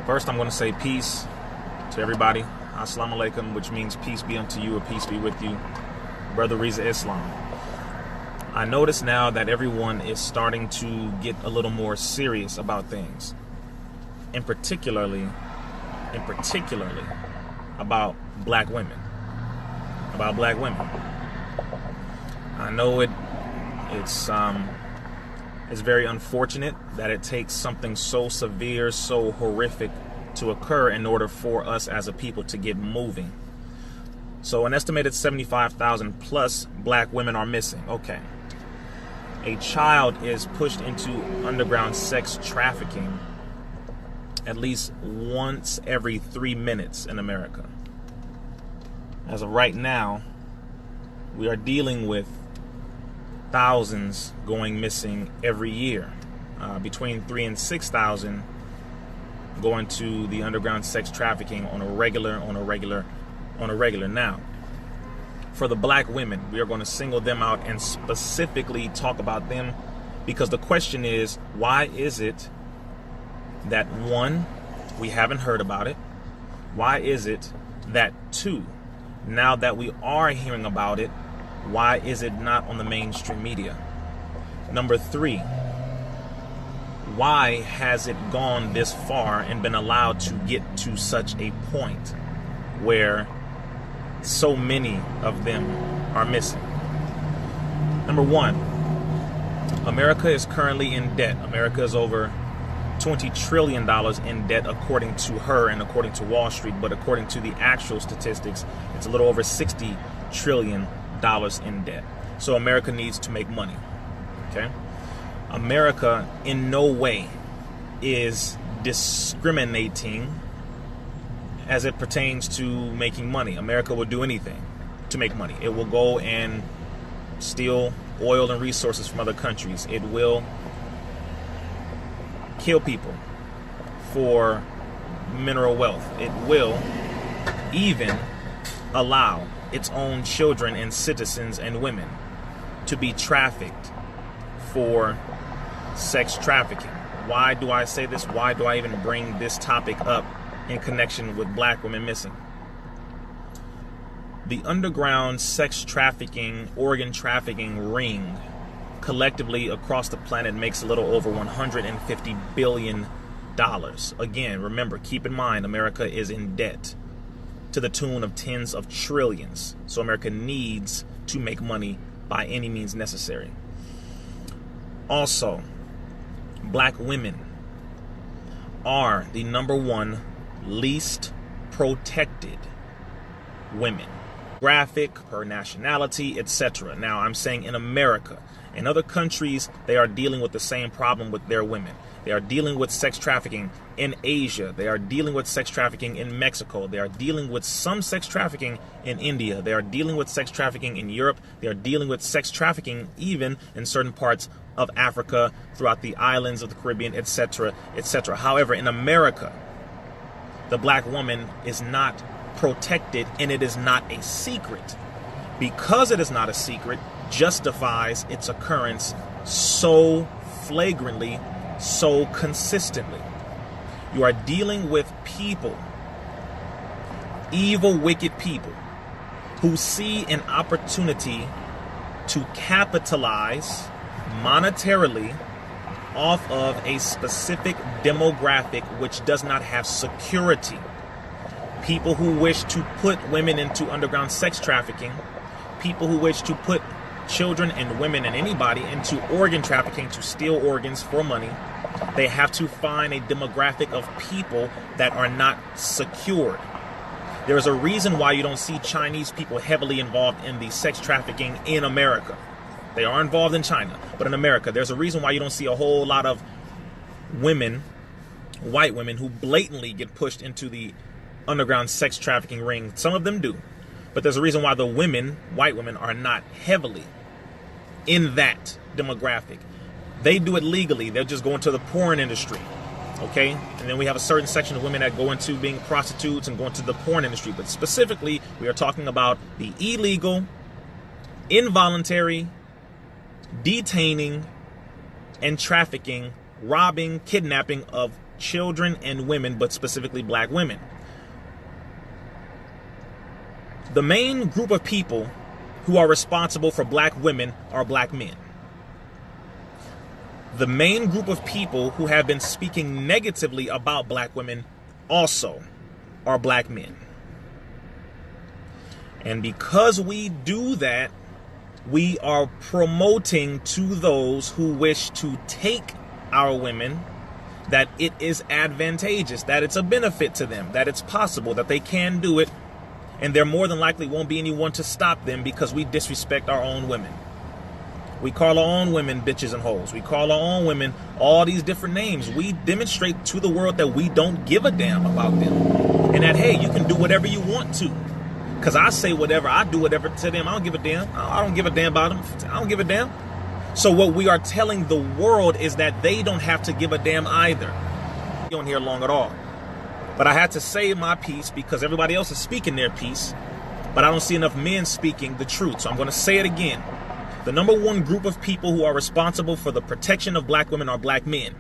First, I'm going to say peace to everybody. Assalamu alaikum, which means peace be unto you or peace be with you. Brother Reza Islam. I notice now that everyone is starting to get a little more serious about things. And particularly about black women. About black women. I know it's very unfortunate that it takes something so severe, so horrific to occur in order for us as a people to get moving. So an estimated 75,000 plus black women are missing. Okay. A child is pushed into underground sex trafficking at least once every 3 minutes in America. As of right now, we are dealing with thousands going missing every year, between 3,000 and 6,000 going to the underground sex trafficking on a regular. Now, for the black women, we are going to single them out and specifically talk about them, because the question is, why is it that one, we haven't heard about it? Why is it that two, now that we are hearing about it, why is it not on the mainstream media? Number three, why has it gone this far and been allowed to get to such a point where so many of them are missing? Number one, America is currently in debt. America is over $20 trillion in debt, according to her and according to Wall Street. But according to the actual statistics, it's a little over $60 trillion in debt. So America needs to make money. Okay? America in no way is discriminating as it pertains to making money. America will do anything to make money. It will go and steal oil and resources from other countries. It will kill people for mineral wealth. It will even allow its own children and citizens and women to be trafficked for sex trafficking. Why do I say this? Why do I even bring this topic up in connection with black women missing? The underground sex trafficking, organ trafficking ring collectively across the planet makes a little over $150 billion. Again, remember, keep in mind, America is in debt to the tune of tens of trillions. So America needs to make money by any means necessary. Also, black women are the number one least protected women. Graphic, per nationality, etc. Now, I'm saying in America. In other countries, they are dealing with the same problem with their women. They are dealing with sex trafficking in Asia. They are dealing with sex trafficking in Mexico. They are dealing with some sex trafficking in India. They are dealing with sex trafficking in Europe. They are dealing with sex trafficking even in certain parts of Africa, throughout the islands of the Caribbean, etc., etc. However, in America, the black woman is not protected, and it is not a secret. Because it is not a secret, justifies its occurrence so flagrantly, so consistently. You are dealing with people, evil, wicked people, who see an opportunity to capitalize monetarily off of a specific demographic which does not have security. People who wish to put women into underground sex trafficking, people who wish to put children and women and anybody into organ trafficking to steal organs for money. They have to find a demographic of people that are not secured. There's a reason why you don't see Chinese people heavily involved in the sex trafficking in America. They are involved in China, but in America, there's a reason why you don't see a whole lot of women, white women, who blatantly get pushed into the underground sex trafficking ring. Some of them do, but there's a reason why the women, white women, are not heavily in that demographic. They do it legally. They'll just go into the porn industry, okay? And then we have a certain section of women that go into being prostitutes and go into the porn industry. But specifically, we are talking about the illegal, involuntary, detaining, and trafficking, robbing, kidnapping of children and women, but specifically black women. The main group of people who are responsible for black women are black men. The main group of people who have been speaking negatively about black women also are black men. And because we do that, we are promoting to those who wish to take our women that it is advantageous, that it's a benefit to them, that it's possible, that they can do it, and there more than likely won't be anyone to stop them because we disrespect our own women. We call our own women bitches and hoes. We call our own women all these different names. We demonstrate to the world that we don't give a damn about them. And that, hey, you can do whatever you want to. Because I say whatever, I do whatever to them. I don't give a damn. I don't give a damn about them. I don't give a damn. So what we are telling the world is that they don't have to give a damn either. You don't hear long at all. But I had to say my piece because everybody else is speaking their piece. But I don't see enough men speaking the truth. So I'm going to say it again. The number one group of people who are responsible for the protection of black women are black men.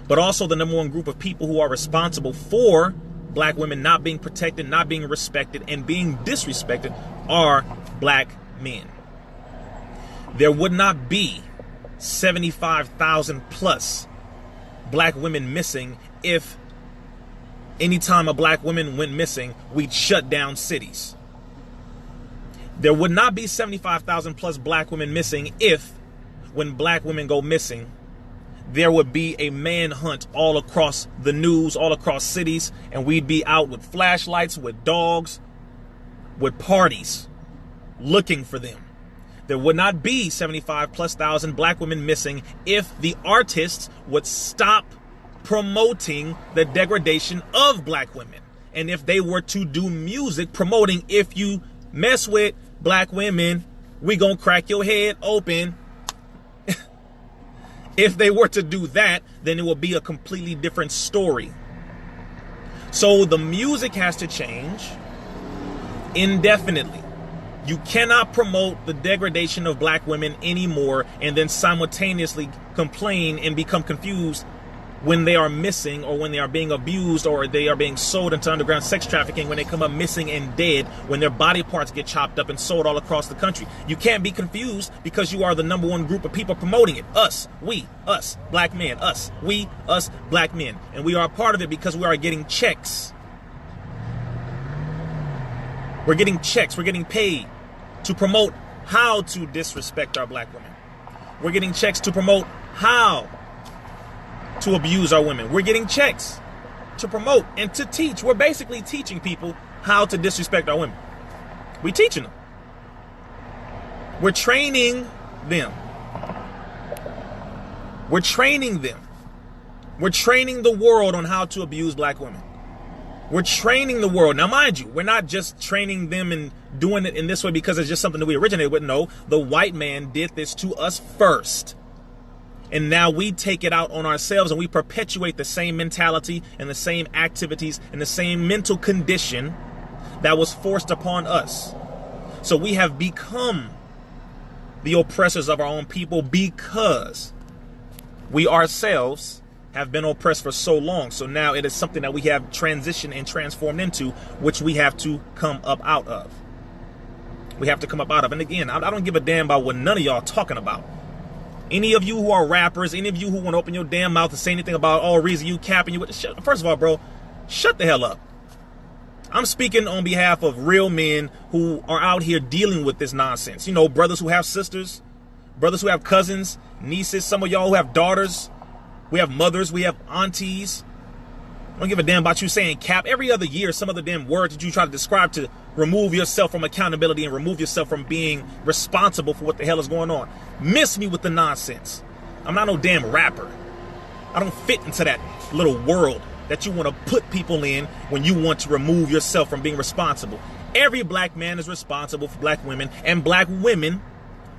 But also the number one group of people who are responsible for black women not being protected, not being respected, and being disrespected are black men. There would not be 75,000 plus black women missing if anytime a black woman went missing, we'd shut down cities. There would not be 75,000 plus black women missing if, when black women go missing, there would be a manhunt all across the news, all across cities, and we'd be out with flashlights, with dogs, with parties, looking for them. There would not be 75 plus thousand black women missing if the artists would stop promoting the degradation of black women. And if they were to do music promoting, if you mess with black women, we gonna crack your head open. If they were to do that, then it would be a completely different story. So the music has to change indefinitely. You cannot promote the degradation of black women anymore and then simultaneously complain and become confused when they are missing or when they are being abused or they are being sold into underground sex trafficking, when they come up missing and dead, when their body parts get chopped up and sold all across the country. You can't be confused because you are the number one group of people promoting it. Us, we, us, black men, us, we, us, black men. And we are a part of it because we are getting checks. We're getting checks. We're getting paid to promote how to disrespect our black women. We're getting checks to promote how to abuse our women. We're getting checks to promote and to teach. We're basically teaching people how to disrespect our women. We're teaching them. We're training them. We're training them. We're training the world on how to abuse black women. We're training the world. Now, mind you, we're not just training them and doing it in this way because it's just something that we originated with. No, the white man did this to us first. And now we take it out on ourselves and we perpetuate the same mentality and the same activities and the same mental condition that was forced upon us. So we have become the oppressors of our own people because we ourselves have been oppressed for so long. So now it is something that we have transitioned and transformed into, which we have to come up out of. We have to come up out of. And again, I don't give a damn about what none of y'all talking about. Any of you who are rappers, any of you who want to open your damn mouth to say anything about, oh, reason you capping you with the first of all, bro, shut the hell up. I'm speaking on behalf of real men who are out here dealing with this nonsense. You know, brothers who have sisters, brothers who have cousins, nieces, some of y'all who have daughters. We have mothers, we have aunties. I don't give a damn about you saying cap. Every other year, some of the damn words that you try to describe to remove yourself from accountability and remove yourself from being responsible for what the hell is going on. Miss me with the nonsense. I'm not no damn rapper. I don't fit into that little world that you want to put people in when you want to remove yourself from being responsible. Every black man is responsible for black women, and black women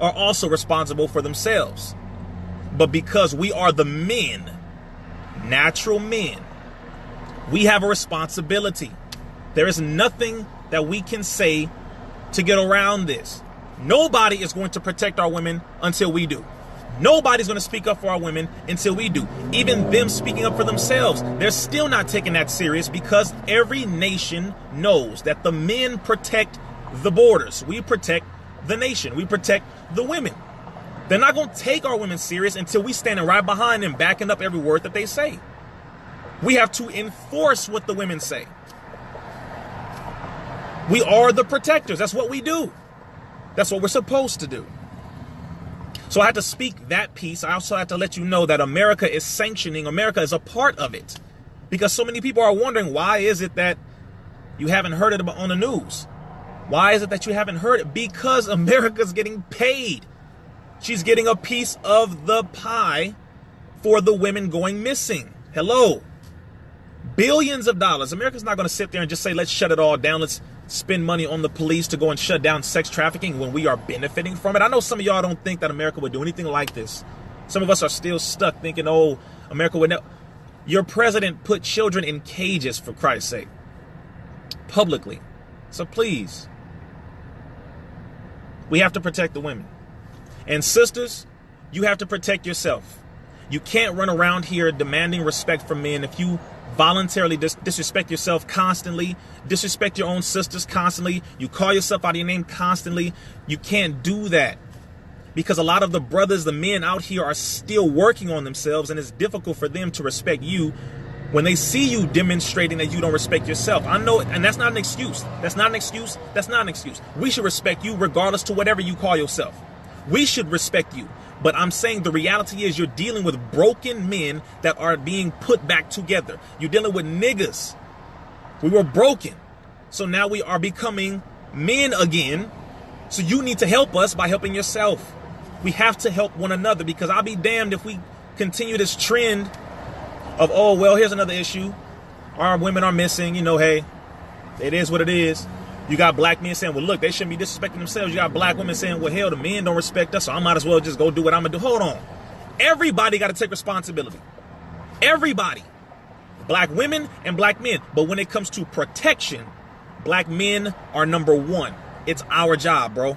are also responsible for themselves. But because we are the men, natural men, we have a responsibility. There is nothing that we can say to get around this. Nobody is going to protect our women until we do. Nobody's going to speak up for our women until we do. Even them speaking up for themselves, they're still not taking that serious, because every nation knows that the men protect the borders. We protect the nation. We protect the women. They're not going to take our women serious until we standing right behind them, backing up every word that they say. We have to enforce what the women say. We are the protectors. That's what we do. That's what we're supposed to do. So I had to speak that piece. I also had to let you know that America is sanctioning. America is a part of it. Because so many people are wondering, why is it that you haven't heard it on the news? Why is it that you haven't heard it? Because America's getting paid. She's getting a piece of the pie for the women going missing. Hello. Billions of dollars. America's not going to sit there and just say, let's shut it all down. Let's spend money on the police to go and shut down sex trafficking when we are benefiting from it. I know some of y'all don't think that America would do anything like this. Some of us are still stuck thinking, oh, America would never. Your president put children in cages, for Christ's sake, publicly. So please, we have to protect the women. And sisters, you have to protect yourself. You can't run around here demanding respect from men if you voluntarily disrespect yourself constantly, disrespect your own sisters constantly, you call yourself out of your name constantly. You can't do that, because a lot of the brothers, the men out here, are still working on themselves, and it's difficult for them to respect you when they see you demonstrating that you don't respect yourself. I know it, and that's not an excuse. That's not an excuse. That's not an excuse. We should respect you regardless to whatever you call yourself. We should respect you. But I'm saying the reality is you're dealing with broken men that are being put back together. You're dealing with niggas. We were broken. So now we are becoming men again. So you need to help us by helping yourself. We have to help one another, because I'll be damned if we continue this trend of, oh, well, here's another issue. Our women are missing. You know, hey, it is what it is. You got black men saying, well, look, they shouldn't be disrespecting themselves. You got black women saying, well, hell, the men don't respect us, so I might as well just go do what I'm going to do. Hold on. Everybody got to take responsibility. Everybody. Black women and black men. But when it comes to protection, black men are number one. It's our job, bro.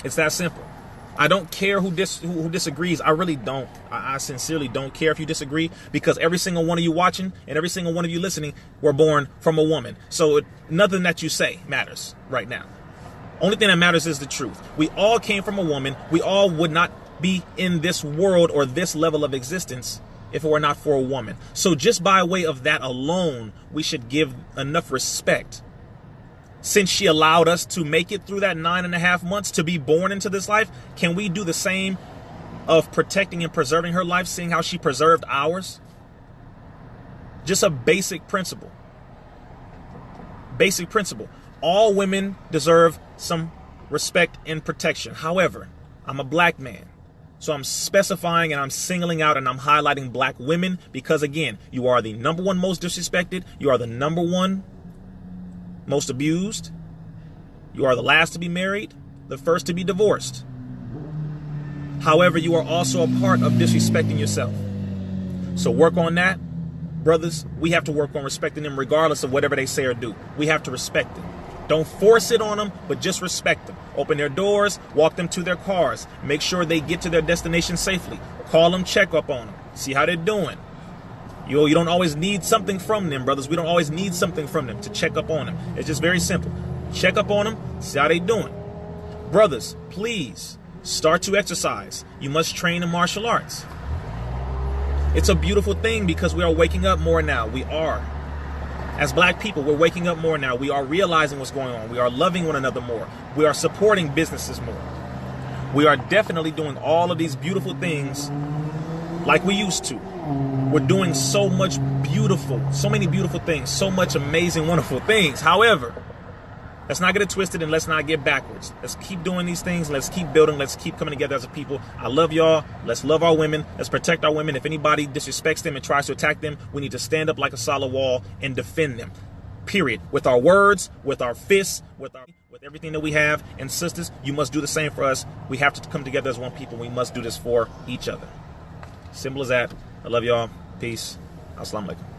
It's that simple. I don't care who disagrees. I really don't. I sincerely don't care if you disagree, because every single one of you watching and every single one of you listening were born from a woman. So nothing that you say matters right now. Only thing that matters is the truth. We all came from a woman. We all would not be in this world or this level of existence if it were not for a woman. So just by way of that alone, we should give enough respect. Since she allowed us to make it through that 9.5 months to be born into this life, can we do the same of protecting and preserving her life, seeing how she preserved ours? Just a basic principle. Basic principle. All women deserve some respect and protection. However, I'm a black man. So I'm specifying and I'm singling out and I'm highlighting black women, because, again, you are the number one most disrespected. You are the number one most abused. You are the last to be married, the first to be divorced. However, you are also a part of disrespecting yourself. So work on that. Brothers, we have to work on respecting them regardless of whatever they say or do. We have to respect them. Don't force it on them, but just respect them. Open their doors, walk them to their cars. Make sure they get to their destination safely. Call them, check up on them. See how they're doing. You don't always need something from them, brothers. We don't always need something from them to check up on them. It's just very simple. Check up on them, see how they doing. Brothers, please start to exercise. You must train in martial arts. It's a beautiful thing, because we are waking up more now. We are. As black people, we're waking up more now. We are realizing what's going on. We are loving one another more. We are supporting businesses more. We are definitely doing all of these beautiful things like we used to. We're doing so many beautiful things, so much amazing, wonderful things. However, let's not get it twisted and let's not get backwards. Let's keep doing these things. Let's keep building. Let's keep coming together as a people. I love y'all. Let's love our women. Let's protect our women. If anybody disrespects them and tries to attack them, we need to stand up like a solid wall and defend them. Period. With our words, with our fists, with everything that we have. And sisters, you must do the same for us. We have to come together as one people. We must do this for each other. Simple as that. I love y'all. Peace. Assalamu alaikum.